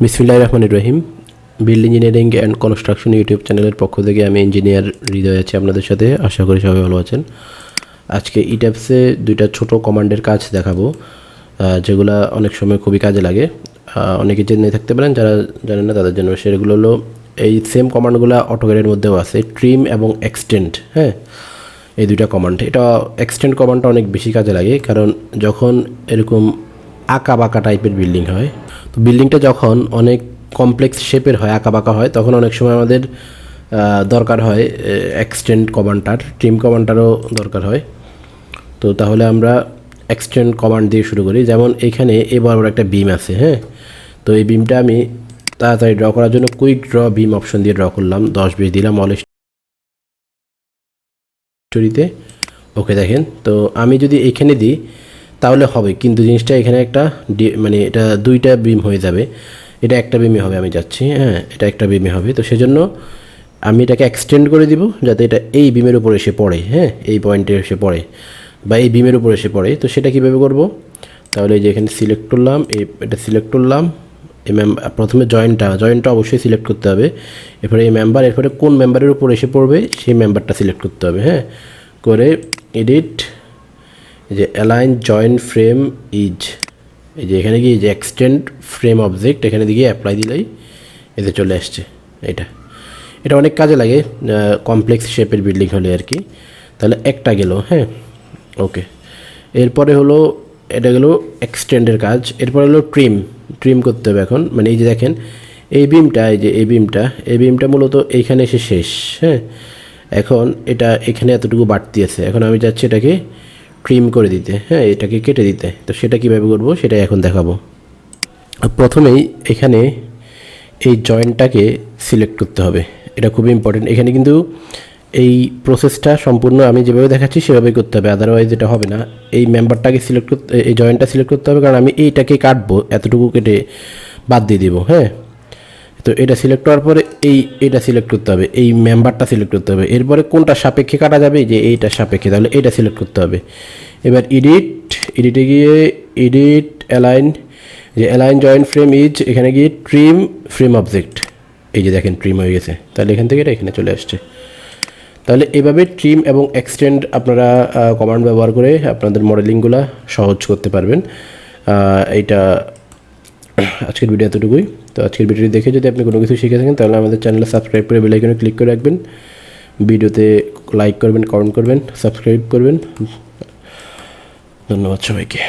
বিসমিল্লাহির রহমানির রহিম। Build engineering and construction YouTube চ্যানেলের পক্ষ থেকে আমি ইঞ্জিনিয়ার হৃদয় আছি আপনাদের সাথে। আশা করি সবাই ভালো আছেন। আজকে ইট্যাপসে দুইটা ছোট কমান্ডের কাজ দেখাবো, যেগুলো অনেক সময় খুবই কাজে লাগে। অনেকে জেনে থাকতে পারেন, যারা জানেন না তাদের জন্য সেগুলো হলো এই সেম কমান্ডগুলো অটোক্যাডের মধ্যেও আছে, ট্রিম এবং এক্সটেন্ড। হ্যাঁ, এই দুইটা কমান্ড। এটা এক্সটেন্ড কমান্ডটা অনেক বেশি কাজে লাগে, কারণ যখন এরকম আঁকা বাঁকা টাইপের বিল্ডিং হয়, তো বিল্ডিংটা যখন অনেক কমপ্লেক্স শেপের হয়, আঁকা বাঁকা হয়, তখন অনেক সময় আমাদের দরকার হয় এক্সটেন্ড কমান্ডটার, ট্রিম কমান্ডটারও দরকার হয়। তো তাহলে আমরা এক্সটেন্ড কমান্ড দিয়ে শুরু করি। যেমন এখানে বড় একটা বিম আছে। হ্যাঁ, তো এই বিমটা আমি তাড়াতাড়ি ড্র করার জন্য কুইক ড্র বিম অপশন দিয়ে ড্র করলাম, 10-20 দিলাম অল স্টোরিতে। ওকে, দেখেন তো আমি যদি এখানে দিই তাহলে হবে, কিন্তু জিনিসটা এখানে একটা মানে এটা দুইটা বিম হয়ে যাবে, এটা একটা বিমে হবে। আমি যাচ্ছি, হ্যাঁ, এটা একটা বিমে হবে। তো সেজন্য আমি এটাকে এক্সটেন্ড করে দিব যাতে এটা এই বিমের উপর এসে পড়ে। হ্যাঁ, এই পয়েন্টে এসে পড়ে বা এই বিমের উপর এসে পড়ে। তো সেটা কীভাবে করব? তাহলে এই যে এখানে সিলেক্ট করলাম, এটা সিলেক্ট করলাম। এই প্রথমে জয়েন্টটা অবশ্যই সিলেক্ট করতে হবে। এরপরে এই মেম্বার, এরপরে কোন মেম্বারের উপর এসে পড়বে সেই মেম্বারটা সিলেক্ট করতে হবে। হ্যাঁ, করে এডিট, এই যে অ্যালাইন জয়েন্ট ফ্রেম ইজ, এই যে এখানে গিয়ে যে এক্সটেন্ড ফ্রেম অবজেক্ট, এখানে দিকে অ্যাপ্লাই দিলেই এতে চলে আসছে। এটা অনেক কাজে লাগে কমপ্লেক্স শেপের বিল্ডিং হলে আর কি। তাহলে একটা গেল। হ্যাঁ, ওকে। এরপরে হলো এটা গেল এক্সটেন্ডের কাজ। এরপরে হলো ট্রিম করতে হবে এখন। মানে এই যে দেখেন এই বিমটা, এই যে এই বিমটা মূলত এইখানে এসে শেষ। হ্যাঁ, এখন এটা এখানে এতটুকু বাড়তি আছে, এখন আমি যাচ্ছি এটাকে ট্রিম করে দিতে। হ্যাঁ, এটাকে কেটে দিতে। তো সেটা কীভাবে করবো সেটাই এখন দেখাবো। প্রথমেই এখানে এই জয়েন্টটাকে সিলেক্ট করতে হবে, এটা খুবই ইম্পর্টেন্ট। এখানে কিন্তু এই প্রসেসটা সম্পূর্ণ আমি যেভাবে দেখাচ্ছি সেভাবেই করতে হবে, আদারওয়াইজ এটা হবে না। এই মেম্বারটাকে সিলেক্ট করতে, এই জয়েন্টটা সিলেক্ট করতে হবে, কারণ আমি এইটাকে কাটবো, এতটুকু কেটে বাদ দিয়ে দিব। হ্যাঁ, তো এটা সিলেক্ট হওয়ার পরে এটা সিলেক্ট করতে হবে, এই মেম্বারটা সিলেক্ট করতে হবে। এরপরে কোনটা সাপেক্ষে কাটা যাবে, যে এইটা সাপেক্ষে, তাহলে এটা সিলেক্ট করতে হবে। এবার এডিটে গিয়ে এডিট অ্যালাইন, যে অ্যালাইন জয়েন্ট ফ্রেম ইজ, এখানে গিয়ে ট্রিম ফ্রেম অবজেক্ট, এই যে দেখেন ট্রিম হয়ে গেছে। তাহলে এখান থেকে এটা এখানে চলে আসছে। তাহলে এভাবে ট্রিম এবং এক্সটেন্ড আপনারা কমান্ড ব্যবহার করে আপনাদের মডেলিংগুলো সহজ করতে পারবেন। এইটা আজকের ভিডিও এতটুকুই। তো আজকের ভিডিওটি দেখে যদি আপনি কোনো কিছু শিখে থাকেন তাহলে আমাদের চ্যানেলে সাবস্ক্রাইব করে বেল আইকনে ক্লিক করে রাখবেন। ভিডিওতে লাইক করবেন, কমেন্ট করবেন, সাবস্ক্রাইব করবেন। ধন্যবাদ সবাইকে।